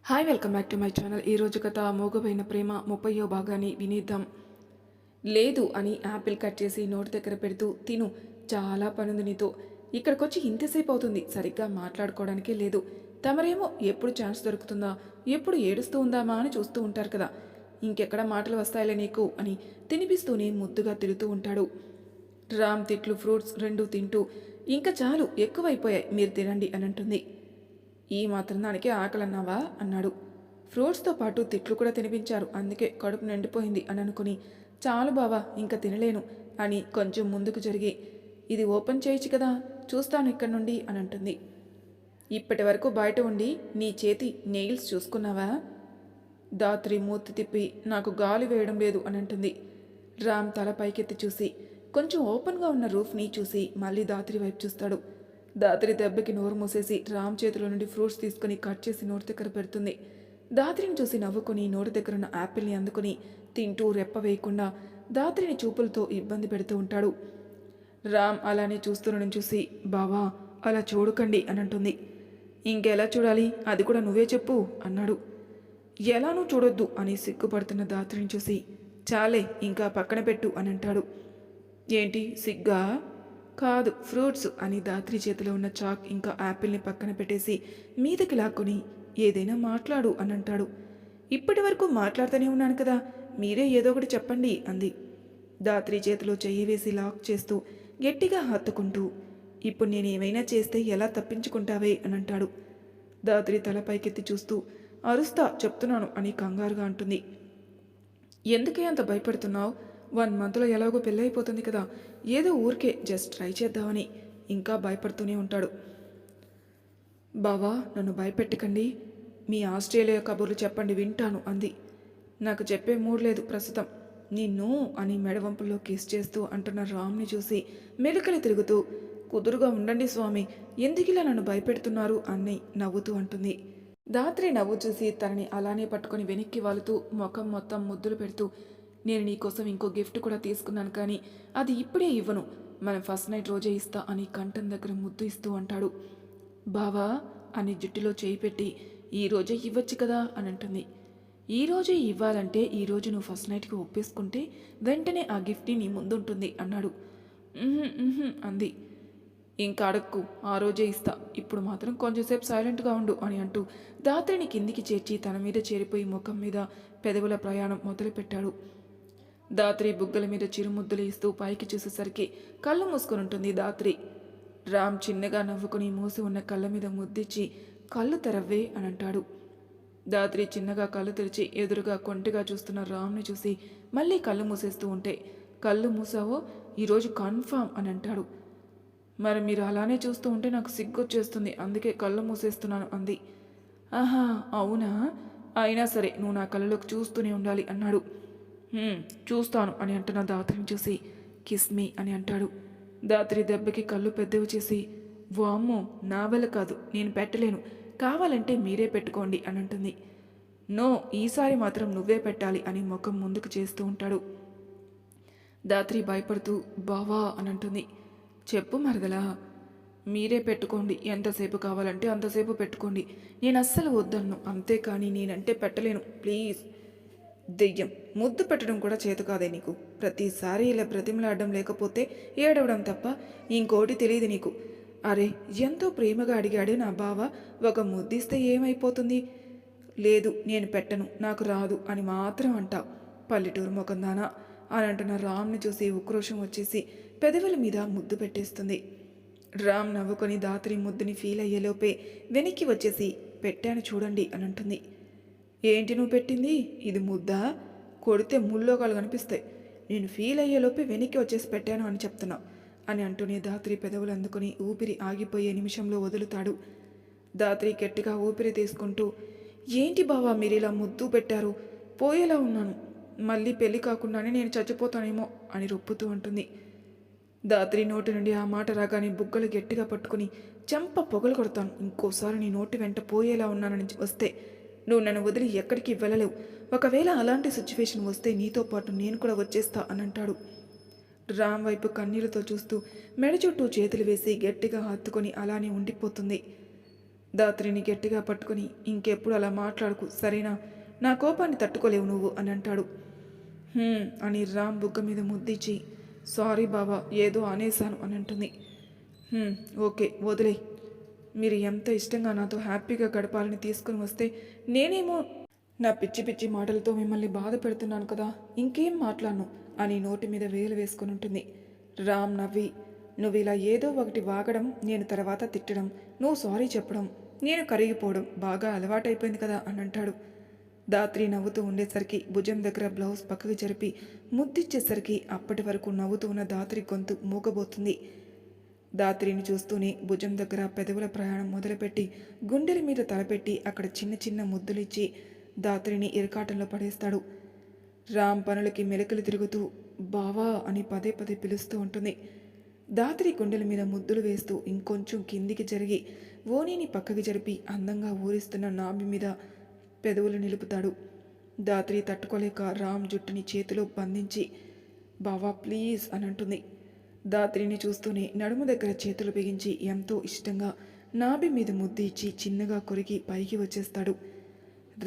Hi welcome back to my channel. ఈరోజు కథ మోగబోయిన ప్రేమ 30వ భాగాన్ని వినిద్దాం. లేదు అని యాపిల్ కట్ చేసి నోటి దగ్గర పెడుతూ, తిను, చాలా పనుంది నీతో, ఇక్కడికొచ్చి ఇంతసేపు అవుతుంది, సరిగ్గా మాట్లాడుకోవడానికే లేదు. తమరేమో ఎప్పుడు ఛాన్స్ దొరుకుతుందా, ఎప్పుడు ఏడుస్తూ ఉందామా అని చూస్తూ ఉంటారు కదా, ఇంకెక్కడ మాటలు వస్తాయిలే నీకు అని తినిపిస్తూనే ముద్దుగా తిరుగుతూ ఉంటాడు. రామ్ తిట్లు ఫ్రూట్స్ రెండూ తింటూ, ఇంకా చాలు, ఎక్కువైపోయాయి, మీరు తినండి అని అంటుంది. ఈ మాత్రం దానికి ఆకలన్నావా అన్నాడు. ఫ్రూట్స్తో పాటు తిట్లు కూడా తినిపించారు, అందుకే కడుపు నిండిపోయింది అని అనుకుని, చాలు బావా, ఇంకా తినలేను అని కొంచెం ముందుకు జరిగి, ఇది ఓపెన్ చేయొచ్చు కదా, చూస్తాను ఇక్కడ నుండి అని అంటుంది. ఇప్పటి వరకు బయట ఉండి నీ చేతి నెయిల్స్ చూసుకున్నావా? దాత్రి మూతి తిప్పి, నాకు గాలి వేయడం లేదు అని అంటుంది. రామ్ తల పైకెత్తి చూసి కొంచెం ఓపెన్గా ఉన్న రూఫ్ని చూసి మళ్ళీ దాత్రి వైపు చూస్తాడు. దాత్రి దెబ్బకి నోరు మూసేసి రామ్ చేతిలో నుండి ఫ్రూట్స్ తీసుకుని కట్ చేసి నోటి దగ్గర పెడుతుంది. దాత్రిని చూసి నవ్వుకొని నోటి దగ్గర ఉన్న యాపిల్ని అందుకుని తింటూ రెప్ప వేయకుండా దాత్రిని చూపులతో ఇబ్బంది పెడుతూ ఉంటాడు. రామ్ అలానే చూస్తుండడం చూసి, బావా అలా చూడకండి అని అంటుంది. ఇంకెలా చూడాలి, అది కూడా నువ్వే చెప్పు అన్నాడు. ఎలానూ చూడొద్దు అని సిగ్గుపడుతున్న దాత్రిని చూసి, చాలే ఇంకా పక్కన పెట్టు అని అంటాడు. ఏంటి సిగ్గా? కాదు, ఫ్రూట్స్ అని దాత్రి చేతిలో ఉన్న చాక్ ఇంకా యాపిల్ని పక్కన పెట్టేసి మీదకి లాక్కొని, ఏదైనా మాట్లాడు అని అంటాడు. ఇప్పటి వరకు మాట్లాడుతూనే ఉన్నాను కదా, మీరే ఏదో ఒకటి చెప్పండి అంది. దాత్రి చేతిలో చెయ్యి వేసి లాక్ చేస్తూ గట్టిగా హత్తుకుంటూ, ఇప్పుడు నేనేమైనా చేస్తే ఎలా తప్పించుకుంటావే అని అంటాడు. దాత్రి తల పైకెత్తి చూస్తూ, అరుస్తా చెప్తున్నాను అని కంగారుగా అంటుంది. ఎందుకే అంత భయపడుతున్నావు? 1 మంత్లో ఎలాగో పెళ్ళైపోతుంది కదా, ఏదో ఊరికే జస్ట్ ట్రై చేద్దామని ఇంకా భయపడుతూనే ఉంటాడు. బావా నన్ను భయపెట్టకండి, మీ ఆస్ట్రేలియా కబుర్లు చెప్పండి వింటాను అంది. నాకు చెప్పే మూడ్ లేదు ప్రస్తుతం, నిన్ను అని మెడవంపుల్లో కిస్ చేస్తూ అంటున్న రామ్ని చూసి మెలికలు తిరుగుతూ, కుదురుగా ఉండండి స్వామి, ఎందుకిలా నన్ను భయపెడుతున్నారు అని నవ్వుతూ అంటుంది. దాత్రి నవ్వు చూసి తనని అలానే పట్టుకొని వెనక్కి వాలుతూ ముఖం మొత్తం ముద్దులు పెడుతూ, నేను నీకోసం ఇంకో గిఫ్ట్ కూడా తీసుకున్నాను, కానీ అది ఇప్పుడే ఇవ్వను, మనం ఫస్ట్ నైట్ రోజే ఇస్తా అని కంఠం దగ్గర ముద్దు ఇస్తూ అంటాడు. బావా అని జుట్టులో చేయి పెట్టి, ఈరోజే ఇవ్వచ్చు కదా అని అంటుంది. ఈరోజే ఇవ్వాలంటే ఈరోజు నువ్వు ఫస్ట్ నైట్కి ఒప్పేసుకుంటే వెంటనే ఆ గిఫ్ట్ని నీ ముందుంటుంది అన్నాడు. అంది. ఇంకా అడక్కు, ఆ రోజే ఇస్తా, ఇప్పుడు మాత్రం కొంచెంసేపు సైలెంట్గా ఉండు అని అంటూ దాత్రిని కిందికి చేర్చి తన మీద చేరిపోయి ముఖం మీద పెదవుల ప్రయాణం మొదలుపెట్టాడు. దాత్రి బుగ్గల మీద చిరుముద్దులు ఇస్తూ పైకి చూసేసరికి కళ్ళు మూసుకొని ఉంటుంది దాత్రి. రామ్ చిన్నగా నవ్వుకుని మూసి ఉన్న కళ్ళ మీద ముద్దిచ్చి, కళ్ళు తెరవ్వే అని అంటాడు. దాత్రి చిన్నగా కళ్ళు తెరిచి ఎదురుగా కొంటిగా చూస్తున్న రామ్ని చూసి మళ్ళీ కళ్ళు మూసేస్తూ ఉంటే, కళ్ళు మూసావో ఈరోజు కన్ఫామ్ అని అంటాడు. మరి మీరు అలానే చూస్తూ ఉంటే నాకు సిగ్గొచ్చేస్తుంది, అందుకే కళ్ళు మూసేస్తున్నాను అంది. ఆహా అవునా, అయినా సరే నువ్వు నా కళ్ళలోకి చూస్తూనే ఉండాలి అన్నాడు. చూస్తాను అని అంటున్న దాత్రిని చూసి, కిస్మీ అని అంటాడు. దాత్రి దెబ్బకి కళ్ళు పెద్దవి చేసి, వామ్మో నా వల్ల కాదు, నేను పెట్టలేను, కావాలంటే మీరే పెట్టుకోండి అని అంటుంది. నో, ఈసారి మాత్రం నువ్వే పెట్టాలి అని ముఖం ముందుకు చేస్తూ ఉంటాడు. దాత్రి భయపడుతూ బావా అని అంటుంది. చెప్పు మరదలా, మీరే పెట్టుకోండి, ఎంతసేపు కావాలంటే అంతసేపు పెట్టుకోండి, నేను అస్సలు వద్దన్ను, అంతేకాని నేనంటే పెట్టలేను ప్లీజ్. దెయ్యం, ముద్దు పెట్టడం కూడా చేత కాదే నీకు, ప్రతిసారి ఇలా బ్రతిమలాడడం లేకపోతే ఏడవడం తప్ప ఇంకోటి తెలియదు నీకు. అరే ఎంతో ప్రేమగా అడిగాడు నా బావ, ఒక ముద్దిస్తే ఏమైపోతుంది? లేదు నేను పెట్టను, నాకు రాదు అని మాత్రం అంటావు, పల్లెటూరు ముఖందానా అని అంటున్న రామ్ని చూసి ఉక్రోషం వచ్చేసి పెదవుల మీద ముద్దు పెట్టేస్తుంది. రామ్ నవ్వుకొని దాత్రి ముద్దుని ఫీల్ అయ్యేలోపే వెనక్కి వచ్చేసి, పెట్టాను చూడండి అని అంటుంది. ఏంటి నువ్వు పెట్టింది, ఇది ముద్దా? కొడితే ముల్లోకాలు కనిపిస్తాయి, నేను ఫీల్ అయ్యేలోపే వెనక్కి వచ్చేసి పెట్టాను అని చెప్తున్నా అని అంటూనే దాత్రి పెదవులు అందుకుని ఊపిరి ఆగిపోయే నిమిషంలో వదులుతాడు. దాత్రి గట్టిగా ఊపిరి తీసుకుంటూ, ఏంటి బావా మీరు ఇలా ముద్దు పెట్టారు, పోయేలా ఉన్నాను, మళ్ళీ పెళ్లి కాకుండానే నేను చచ్చిపోతానేమో అని రొప్పుతూ ఉంటుంది. దాత్రి నోటి నుండి ఆ మాట రాగానే బుగ్గలు గట్టిగా పట్టుకుని, చెంప పొగలు కొడతాను, ఇంకోసారి నీ నోటి వెంట పోయేలా ఉన్నానని వస్తే నువ్వు నన్ను వదిలి ఎక్కడికి వెళ్ళలేవు, ఒకవేళ అలాంటి సిచ్యువేషన్ వస్తే నీతో పాటు నేను కూడా వచ్చేస్తా అని అంటాడు. రామ్ వైపు కన్నీళ్లతో చూస్తూ మెడ చుట్టూ చేతులు వేసి గట్టిగా హత్తుకొని అలానే ఉండిపోతుంది. దాత్రిని గట్టిగా పట్టుకుని ఇంకెప్పుడు అలా మాట్లాడుకు సరేనా, నా కోపాన్ని తట్టుకోలేవు నువ్వు అని అంటాడు. అని రామ్ బుగ్గ మీద ముద్దిచ్చి సారీ బావా ఏదో అనేశాను అని అంటుంది. ఓకే వదిలే, మీరు ఎంత ఇష్టంగా నాతో హ్యాపీగా గడపాలని తీసుకుని వస్తే నేనేమో నా పిచ్చి పిచ్చి మాటలతో మిమ్మల్ని బాధ పెడుతున్నాను కదా, ఇంకేం మాట్లాడను అని నోటి మీద వేలు వేసుకుని ఉంటుంది. రామ్ నవ్వి నువ్వు ఇలా ఏదో ఒకటి వాగడం, నేను తర్వాత తిట్టడం, నువ్వు సారీ చెప్పడం, నేను కరిగిపోవడం బాగా అలవాటైపోయింది కదా అని అంటాడు. దాత్రి నవ్వుతూ ఉండేసరికి భుజం దగ్గర బ్లౌజ్ పక్కకు జరిపి ముద్దిచ్చేసరికి అప్పటి వరకు నవ్వుతూ ఉన్న దాత్రి గొంతు మూగబోతుంది. దాత్రిని చూస్తూనే భుజం దగ్గర పెదవుల ప్రయాణం మొదలుపెట్టి గుండెల మీద తలపెట్టి అక్కడ చిన్న చిన్న ముద్దులిచ్చి దాత్రిని ఇరకాటంలో పడేస్తాడు. రామ్ పనులకి మెలకలు తిరుగుతూ బావా అని పదే పదే పిలుస్తూ ఉంటుంది. దాత్రి గుండెల మీద ముద్దులు వేస్తూ ఇంకొంచెం కిందికి జరిగి ఓనీని పక్కకి జరిపి అందంగా ఊరిస్తున్న నాభి మీద పెదవులు నిలుపుతాడు. దాత్రి తట్టుకోలేక రామ్ జుట్టుని చేతిలో బంధించి బావా ప్లీజ్ అని అంటుంది. దాత్రిని చూస్తూనే నడుము దగ్గర చేతులు బిగించి ఎంతో ఇష్టంగా నాభి మీద ముద్దు ఇచ్చి చిన్నగా కొరికి పైకి వచ్చేస్తాడు.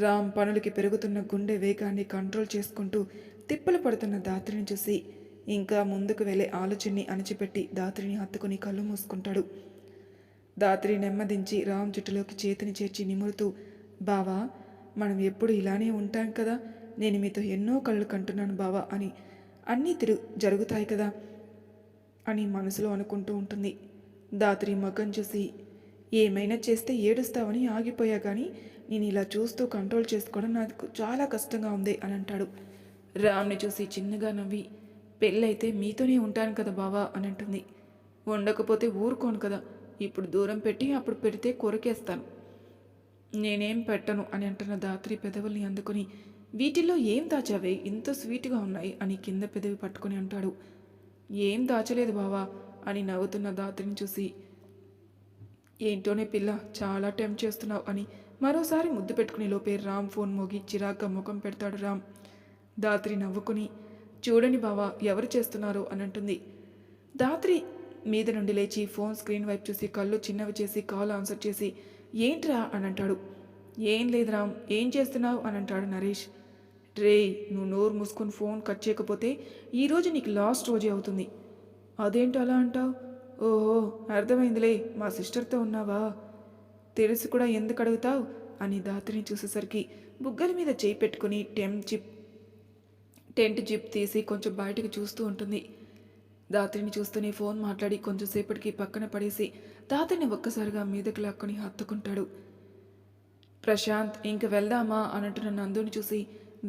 రామ్ పనులకి పెరుగుతున్న గుండె వేగాన్ని కంట్రోల్ చేసుకుంటూ తిప్పలు పడుతున్న దాత్రిని చూసి ఇంకా ముందుకు వెళ్ళే ఆలోచనని అణిచిపెట్టి దాత్రిని హత్తుకుని కళ్ళు మూసుకుంటాడు. దాత్రి నెమ్మదించి రామ్ జుట్టులోకి చేతిని చేర్చి నిమురుతూ బావా మనం ఎప్పుడు ఇలానే ఉంటాం కదా, నేను మీతో ఎన్నో కళ్ళు కంటున్నాను బావా అని, అన్నీ జరుగుతాయి కదా అని మనసులో అనుకుంటూ ఉంటుంది. దాత్రి మగ్గం చూసి ఏమైనా చేస్తే ఏడుస్తావని ఆగిపోయా కానీ నేను ఇలా చూస్తూ కంట్రోల్ చేసుకోవడం నాకు చాలా కష్టంగా ఉంది అని అంటాడు. రామ్ని చూసి చిన్నగా నవ్వి పెళ్ళైతే మీతోనే ఉంటాను కదా బావా అని అంటుంది. ఉండకపోతే ఊరుకోను కదా, ఇప్పుడు దూరం పెట్టి అప్పుడు పెడితే కొరకేస్తాను, నేనేం పెట్టను అని అంటున్న దాత్రి పెదవుల్ని అందుకుని వీటిల్లో ఏం దాచావే ఇంత స్వీట్గా ఉన్నాయి అని కింద పెదవి పట్టుకొని అంటాడు. ఏం దాచలేదు బావా అని నవ్వుతున్న దాత్రిని చూసి ఏంటోనే పిల్ల చాలా టెంప్ట్ చేస్తున్నావు అని మరోసారి ముద్దు పెట్టుకుని లోపే రామ్ ఫోన్ మోగి చిరాగ్గా ముఖం పెడతాడు రామ్. దాత్రి నవ్వుకుని చూడని బావా ఎవరు చేస్తున్నారో అని అంటుంది. దాత్రి మీద నుండి లేచి ఫోన్ స్క్రీన్ వైపు చూసి కళ్ళు చిన్నవి చేసి కాల్ ఆన్సర్ చేసి ఏంట్రా అని అంటాడు. ఏం లేదు రామ్, ఏం చేస్తున్నావు అని అంటాడు నరేష్. రే నువ్వు నోరు మూసుకొని ఫోన్ కట్ చేయకపోతే ఈరోజు నీకు లాస్ట్ రోజే అవుతుంది. అదేంటో అలా అంటావు? ఓహో అర్థమైందిలే, మా సిస్టర్తో ఉన్నావా, తెలిసి కూడా ఎందుకు అడుగుతావు అని దాత్రిని చూసేసరికి బుగ్గల మీద చేయి పెట్టుకుని టెంట్ జిప్ తీసి కొంచెం బయటికి చూస్తూ ఉంటుంది. దాత్రిని చూస్తూనే ఫోన్ మాట్లాడి కొంచెంసేపటికి పక్కన పడేసి దాత్రిని ఒక్కసారిగా మీదకి లాక్కొని హత్తుకుంటాడు. ప్రశాంత్ ఇంక వెళ్దామా అని అంటున్న నందుని చూసి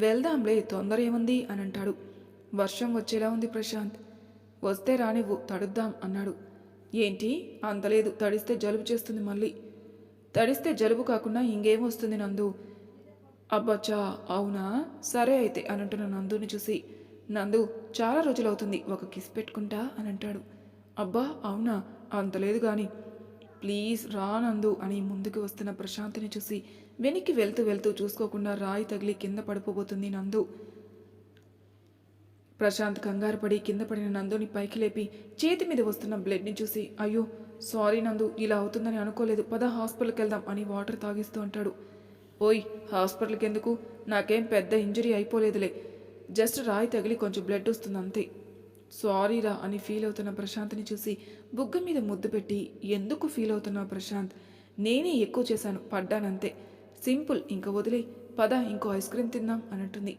వెళ్దాంలే తొందర ఏముంది అని అంటాడు. వర్షం వచ్చేలా ఉంది ప్రశాంత్, వస్తే రానివ్వు తడుద్దాం అన్నాడు. ఏంటి అంతలేదు, తడిస్తే జలుబు చేస్తుంది మళ్ళీ. తడిస్తే జలుబు కాకుండా ఇంకేమొస్తుంది నందు? అబ్బచ్చా అవునా, సరే అయితే అని అంటున్న నందుని చూసి నందు చాలా రోజులవుతుంది ఒక కిస్ పెట్టుకుంటా అని అంటాడు. అబ్బా అవునా, అంతలేదు కానీ ప్లీజ్ రా నందు అని ముందుకు వస్తున్న ప్రశాంత్ని చూసి వెనక్కి వెళ్తూ వెళ్తూ చూసుకోకుండా రాయి తగిలి కింద పడిపోబోతుంది నందు. ప్రశాంత్ కంగారు పడి కింద పడిన నందుని పైకి లేపి చేతి మీద వస్తున్న బ్లడ్ని చూసి అయ్యో సారీ నందు, ఇలా అవుతుందని అనుకోలేదు, పద హాస్పిటల్కి వెళ్దాం అని వాటర్ తాగిస్తూ అంటాడు. ఓయ్ హాస్పిటల్కి ఎందుకు, నాకేం పెద్ద ఇంజరీ అయిపోలేదులే, జస్ట్ రాయి తగిలి కొంచెం బ్లడ్ వస్తుంది అంతే. సారీరా అని ఫీల్ అవుతున్న ప్రశాంత్ని చూసి బుగ్గ మీద ముద్దు పెట్టి ఎందుకు ఫీల్ అవుతున్నావు ప్రశాంత్, నేనే ఎక్కువ చేశాను పడ్డానంతే, సింపుల్, ఇంక వదిలే, పద ఇంకో ఐస్ క్రీమ్ తిందాం అని అంటుంది.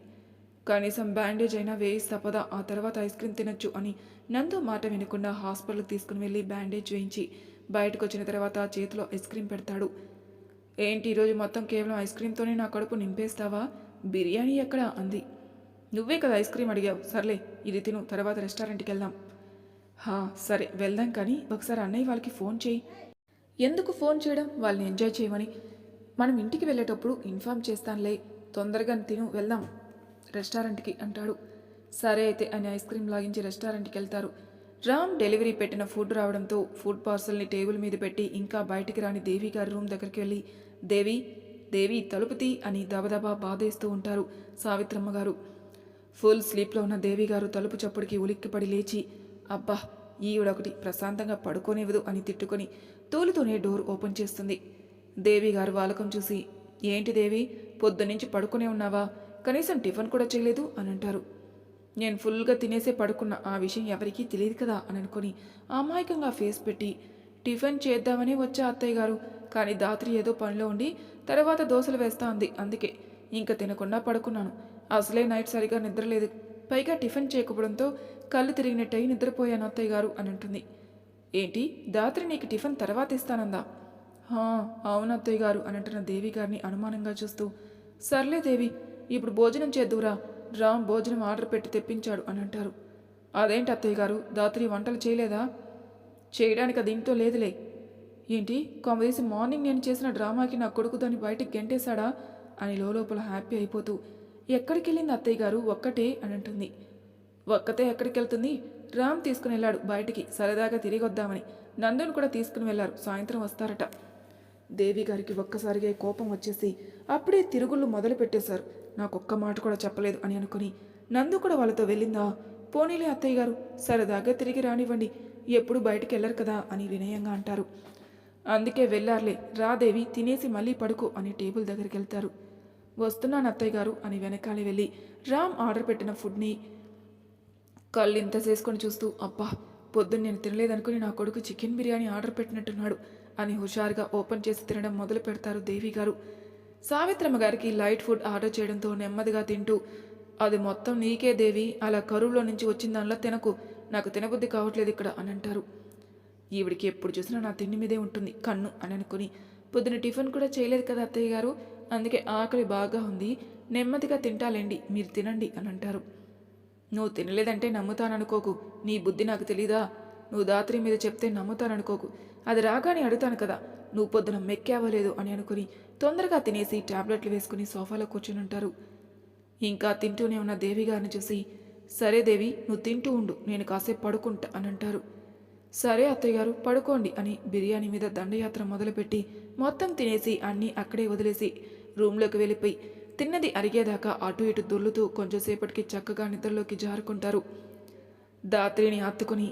కనీసం బ్యాండేజ్ అయినా వేయిస్తా పద, ఆ తర్వాత ఐస్ క్రీమ్ తినొచ్చు అని నందు మాట వినకుండా హాస్పిటల్కి తీసుకుని వెళ్ళి బ్యాండేజ్ వేయించి బయటకు వచ్చిన తర్వాత చేతిలో ఐస్ క్రీమ్ పెడతాడు. ఏంటి ఈరోజు మొత్తం కేవలం ఐస్ క్రీమ్తోనే నా కడుపు నింపేస్తావా, బిర్యానీ ఎక్కడా అంది. నువ్వే కదా ఐస్ క్రీమ్ అడిగావు, సర్లే ఇది తిను, తర్వాత రెస్టారెంట్కి వెళ్దాం. సరే వెళ్దాం కానీ ఒకసారి అన్నయ్య వాళ్ళకి ఫోన్ చేయి. ఎందుకు ఫోన్ చేయడం, వాళ్ళని ఎంజాయ్ చేయమని, మనం ఇంటికి వెళ్ళేటప్పుడు ఇన్ఫామ్ చేస్తానులే, తొందరగా తిను వెళ్దాం రెస్టారెంట్కి అంటాడు. సరే అయితే అని ఐస్ క్రీమ్ లాగించి రెస్టారెంట్కి వెళ్తారు. రామ్ డెలివరీ పెట్టిన ఫుడ్ రావడంతో ఫుడ్ పార్సల్ని టేబుల్ మీద పెట్టి ఇంకా బయటికి రాని దేవి గారి రూమ్ దగ్గరికి వెళ్ళి దేవి దేవి తలుపు తీ అని దబదబా బాధేస్తూ ఉంటారు సావిత్రమ్మ గారు. ఫుల్ స్లీప్లో ఉన్న దేవి గారు తలుపు చప్పుడికి ఉలిక్కిపడి లేచి అబ్బా ఈవిడొకటి ప్రశాంతంగా పడుకోనివ్వదు అని తిట్టుకొని తోలుతోనే డోర్ ఓపెన్ చేస్తుంది. దేవి గారు వాలకం చూసి, ఏంటి దేవి, పొద్దున్నుంచి పడుకునే ఉన్నావా, కనీసం టిఫిన్ కూడా చేయలేదు అని అంటారు. నేను ఫుల్గా తినేసే పడుకున్న, ఆ విషయం ఎవరికీ తెలియదు కదా అని అనుకుని అమాయకంగా ఫేస్ పెట్టి, టిఫిన్ చేద్దామని వచ్చా అత్తయ్య గారు, కానీ దాత్రి ఏదో పనిలో ఉండి తర్వాత దోశలు వేస్తా అంది, అందుకే ఇంకా తినకుండా పడుకున్నాను. అసలే నైట్ సరిగా నిద్రలేదు, పైగా టిఫిన్ చేయకపోవడంతో కళ్ళు తిరిగినట్టయి నిద్రపోయాను అత్తయ్య గారు అని అంటుంది. ఏంటి, దాత్రి నీకు టిఫిన్ తర్వాత ఇస్తానందా? అవును అత్తయ్య గారు అని అంటున్న దేవి గారిని అనుమానంగా చూస్తూ, సర్లే దేవి, ఇప్పుడు భోజనం చేద్దురా, రామ్ భోజనం ఆర్డర్ పెట్టి తెప్పించాడు అని అంటారు. అదేంటి అత్తయ్య గారు, దాత్రి వంటలు చేయలేదా? చేయడానికి అది ఇంట్లో లేదులే. ఏంటి, కొంపదీసి మార్నింగ్ నేను చేసిన డ్రామాకి నా కొడుకు దాన్ని బయటికి గెంటేశాడా అని లోపల హ్యాపీ అయిపోతూ, ఎక్కడికి వెళ్ళింది అత్తయ్య గారు, ఒక్కటే అని అంటుంది. ఒక్కతే ఎక్కడికి వెళ్తుంది, రామ్ తీసుకుని వెళ్ళాడు బయటికి సరదాగా తిరిగి వద్దామని, నందుని కూడా తీసుకుని వెళ్ళారు, సాయంత్రం వస్తారట. దేవి గారికి ఒక్కసారిగా కోపం వచ్చేసి అప్పుడే తిరుగుళ్ళు మొదలు పెట్టేశారు. నాకొక్క మాట కూడా చెప్పలేదు అని అనుకుని, నందు కూడా వాళ్ళతో వెళ్ళిందా, పోనీలే అత్తయ్య గారు, సరదాగా తిరిగి రానివ్వండి, ఎప్పుడు బయటికి వెళ్ళరు కదా అని వినయంగా అంటారు. అందుకే వెళ్ళారులే, రాదేవి, తినేసి మళ్ళీ పడుకో అని టేబుల్ దగ్గరికి వెళ్తారు. వస్తున్నాను అత్తయ్య గారు అని వెనకాలే వెళ్ళి రామ్ ఆర్డర్ పెట్టిన ఫుడ్ని కళ్ళు ఇంత చేసుకొని చూస్తూ, అబ్బా, పొద్దున్న నేను తినలేదనుకుని నా కొడుకు చికెన్ బిర్యానీ ఆర్డర్ పెట్టినట్టున్నాడు అని హుషారుగా ఓపెన్ చేసి తినడం మొదలు పెడతారు దేవి గారు. సావిత్రమ్మ గారికి లైట్ ఫుడ్ ఆర్డర్ చేయడంతో నెమ్మదిగా తింటూ, అది మొత్తం నీకే దేవి, అలా కరువులో నుంచి వచ్చిన దానిలో తినకు, నాకు తినబుద్ధి కావట్లేదు ఇక్కడ అని అంటారు. ఈవిడికి ఎప్పుడు చూసినా నా తిండి మీదే ఉంటుంది కన్ను అని అనుకుని, పొద్దున టిఫిన్ కూడా చేయలేదు కదా అత్తయ్య గారు, అందుకే ఆకలి బాగా ఉంది, నెమ్మదిగా తింటాలేండి, మీరు తినండి అని అంటారు. నువ్వు తినలేదంటే నమ్ముతాననుకోకు, నీ బుద్ధి నాకు తెలీదా, నువ్వు దాత్రి మీద చెప్తే నమ్ముతాననుకోకు, అది రాగానే అడుగుతాను కదా, నువ్వు పొద్దున మెక్కావలేదు అని అనుకుని తొందరగా తినేసి ట్యాబ్లెట్లు వేసుకుని సోఫాలో కూర్చుని ఉంటారు. ఇంకా తింటూనే ఉన్న దేవి గారిని చూసి, సరే దేవి, నువ్వు తింటూ ఉండు, నేను కాసేపు పడుకుంటా అని అంటారు. సరే అత్తయ్య గారు, పడుకోండి అని బిర్యానీ మీద దండయాత్ర మొదలుపెట్టి మొత్తం తినేసి అన్నీ అక్కడే వదిలేసి రూమ్లోకి వెళ్ళిపోయి తిన్నది అరిగేదాకా అటు ఇటు దొర్లుతూ కొంచెంసేపటికి చక్కగా నిద్రలోకి జారుకుంటారు. దాత్రిని హత్తుకుని,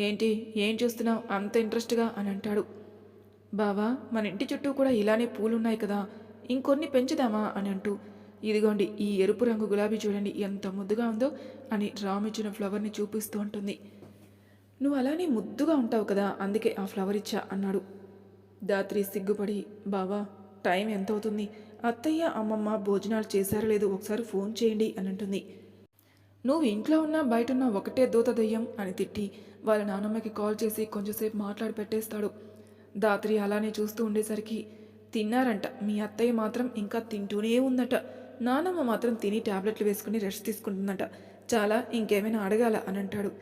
ఏంటి, ఏం చూస్తున్నావు అంత ఇంట్రెస్ట్గా అని అంటాడు. బావా, మన ఇంటి చుట్టూ కూడా ఇలానే పూలున్నాయి కదా, ఇంకొన్ని పెంచుదామా అని అంటూ, ఇదిగోండి ఈ ఎరుపు రంగు గులాబీ చూడండి ఎంత ముద్దుగా ఉందో అని రామిచ్చిన ఫ్లవర్ని చూపిస్తూ ఉంటుంది. నువ్వు అలానే ముద్దుగా ఉంటావు కదా, అందుకే ఆ ఫ్లవర్ ఇచ్చా అన్నాడు. దాత్రి సిగ్గుపడి, బావా, టైం ఎంత అవుతుంది, అత్తయ్య అమ్మమ్మ భోజనాలు చేశారో లేదో ఒకసారి ఫోన్ చేయండి అని అంటుంది. నువ్వు ఇంట్లో ఉన్నా బయట ఉన్నా ఒకటే దూత దయ్యం అని తిట్టి వాళ్ళ నానమ్మకి కాల్ చేసి కొంచెంసేపు మాట్లాడి పెట్టేస్తాడు. దాత్రి అలానే చూస్తూ ఉండేసరికి, తిన్నారంట, మీ అత్తయ్య మాత్రం ఇంకా తింటూనే ఉందట, నానమ్మ మాత్రం తిని ట్యాబ్లెట్లు వేసుకుని రెస్ట్ తీసుకుంటుందట, చాలా, ఇంకేమైనా అడగాల అని అంటాడు.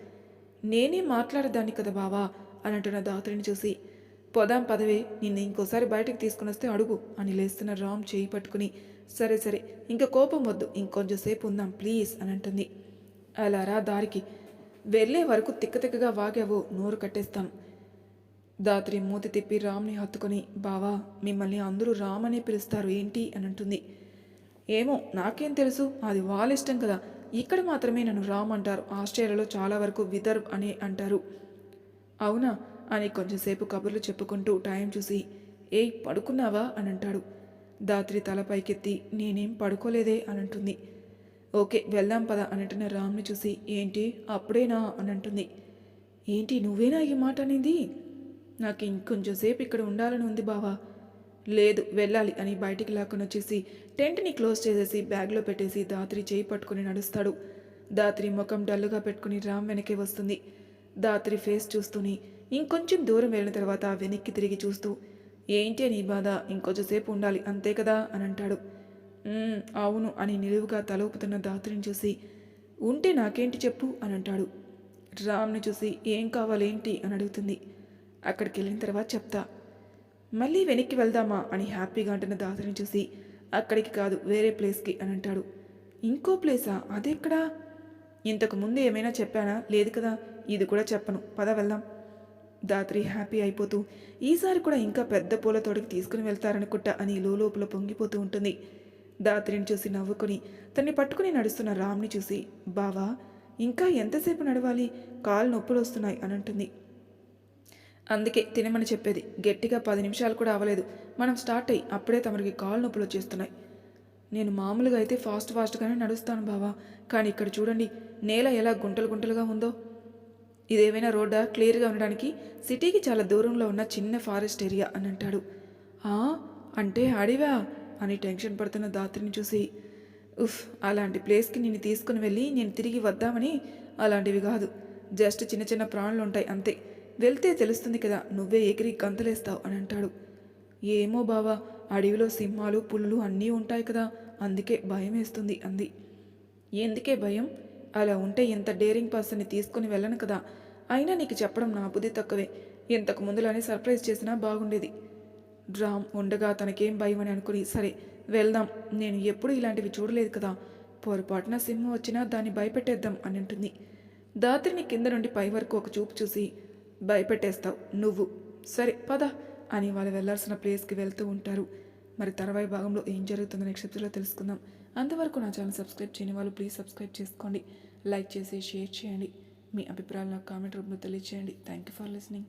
నేనే మాట్లాడేదాన్ని కదా బావా అని అంటున్న దాత్రిని చూసి, పొదాం పదవే, నిన్ను ఇంకోసారి బయటకు తీసుకుని వస్తే అడుగు అని లేస్తున్న రామ్ చేయి పట్టుకుని, సరే సరే, ఇంకా కోపం వద్దు, ఇంకొంచెం సేపు ఉందాం ప్లీజ్ అని అంటుంది. అలా రా దారికి, వెళ్ళే వరకు తిక్కతిక్కగా వాగావో నోరు కట్టేస్తాను. దాత్రి మూతి తిప్పి రామ్ని హత్తుకొని, బావా, మిమ్మల్ని అందరూ రామ్ అనే పిలుస్తారు ఏంటి అని అంటుంది. ఏమో నాకేం తెలుసు, అది వాళ్ళ ఇష్టం కదా, ఇక్కడ మాత్రమే నన్ను రామ్ అంటారు, ఆస్ట్రేలియాలో చాలా వరకు విదర్భ్ అని అంటారు. అవునా అని కొంచెంసేపు కబుర్లు చెప్పుకుంటూ టైం చూసి, ఏయ్ పడుకున్నావా అని అంటాడు. దాత్రి తల పైకెత్తి, నేనేం పడుకోలేదే అని అంటుంది. ఓకే వెళ్దాం పద అని అంటున్న రామ్ని చూసి, ఏంటి అప్పుడేనా అని అంటుంది. ఏంటి నువ్వేనా ఈ మాట అనేది, నాకు ఇంకొంచెంసేపు ఇక్కడ ఉండాలని ఉంది బావా. లేదు వెళ్ళాలి అని బయటికి లాక్కొని వచ్చేసి టెంట్ని క్లోజ్ చేసేసి బ్యాగ్లో పెట్టేసి దాత్రి చేయి పట్టుకుని నడుస్తాడు. దాత్రి ముఖం డల్లుగా పెట్టుకుని రామ్ వెనకే వస్తుంది. దాత్రి ఫేస్ చూస్తూని ఇంకొంచెం దూరం వెళ్ళిన తర్వాత వెనక్కి తిరిగి చూస్తూ, ఏంటి నీ బాధ, ఇంకొంచెంసేపు ఉండాలి అంతే కదా అని అంటాడు. అవును అని నిలువుగా తల ఊపుతున్న దాత్రిని చూసి, ఉంటే నాకేంటి చెప్పు అని అంటాడు. రామ్ని చూసి, ఏం కావాలేంటి అని అడుగుతుంది. అక్కడికి వెళ్ళిన తర్వాత చెప్తా. మళ్ళీ వెనక్కి వెళ్దామా అని హ్యాపీగా అంటున్న దాత్రిని చూసి, అక్కడికి కాదు వేరే ప్లేస్కి అని అంటాడు. ఇంకో ప్లేసా, అదెక్కడా, ఇంతకు ముందు ఏమైనా చెప్పానా, లేదు కదా, ఇది కూడా చెప్పను, పద వెళ్దాం. దాత్రి హ్యాపీ అయిపోతూ, ఈసారి కూడా ఇంకా పెద్ద పూల తోటకి తీసుకుని వెళ్తారనుకుంటా అని లోపల పొంగిపోతూ ఉంటుంది. దాత్రిని చూసి నవ్వుకొని తన్ని పట్టుకుని నడుస్తున్న రామ్ని చూసి, బావా ఇంకా ఎంతసేపు నడవాలి, కాళ్ళు నొప్పులు వస్తున్నాయి అని అంటుంది. అందుకే తినమని చెప్పేది. గట్టిగా 10 నిమిషాలు కూడా అవ్వలేదు మనం స్టార్ట్ అయ్యి అప్పుడే తమరికి కాళ్ళు నొప్పులు వచ్చేస్తున్నాయి. నేను మామూలుగా అయితే ఫాస్ట్గానే నడుస్తాను బావా, కానీ ఇక్కడ చూడండి నేల ఎలా గుంటలు గుంటలుగా ఉందో. ఇదేమైనా రోడ్డా క్లియర్గా ఉండడానికి? సిటీకి చాలా దూరంలో ఉన్న చిన్న ఫారెస్ట్ ఏరియా అని అంటాడు. "ఆ, అంటే అడివా?" అని టెన్షన్ పడుతున్న దాత్రిని చూసి, ఉఫ్, అలాంటి ప్లేస్కి నిన్ను తీసుకుని వెళ్ళి నేను తిరిగి వద్దామని అలాంటివి కాదు. జస్ట్ చిన్న చిన్న ప్రాణులు ఉంటాయి అంతే. వెళ్తే తెలుస్తుంది కదా, నువ్వే ఎగిరి గంతులేస్తావు అని అంటాడు. ఏమో బావా, అడవిలో సింహాలు పులులు అన్నీ ఉంటాయి కదా, అందుకే భయం వేస్తుంది అంది. ఎందుకే భయం? అలా ఉంటే ఇంత డేరింగ్ పర్సన్ని తీసుకుని వెళ్ళను కదా. అయినా నీకు చెప్పడం నా బుద్ధి తక్కువే. ఇంతకు ముందులానే సర్ప్రైజ్ చేసినా బాగుండేది. డ్రామ్ ఉండగా తనకేం భయం అని అనుకుని, సరే వెళ్దాం, నేను ఎప్పుడు ఇలాంటివి చూడలేదు కదా, పొరపాటున సింహం వచ్చినా దాన్ని భయపెట్టేద్దాం అని అంటుంది. దాత్రిని కింద నుండి పై వరకు ఒక చూపు చూసి, భయపెట్టేస్తావు నువ్వు, సరే పద అని వాళ్ళు వెళ్లాల్సిన ప్లేస్కి వెళ్తూ ఉంటారు. మరి తర్వాయి భాగంలో ఏం జరుగుతుందో నెక్స్ట్ ఎపిసోడ్లో తెలుసుకుందాం. అంతవరకు నా ఛానల్ సబ్స్క్రైబ్ చేయని వాళ్ళు ప్లీజ్ సబ్స్క్రైబ్ చేసుకోండి, లైక్ చేసి షేర్ చేయండి, మీ అభిప్రాయాలు నాకు కామెంట్ రూపంలో తెలియజేయండి. Thank you for listening.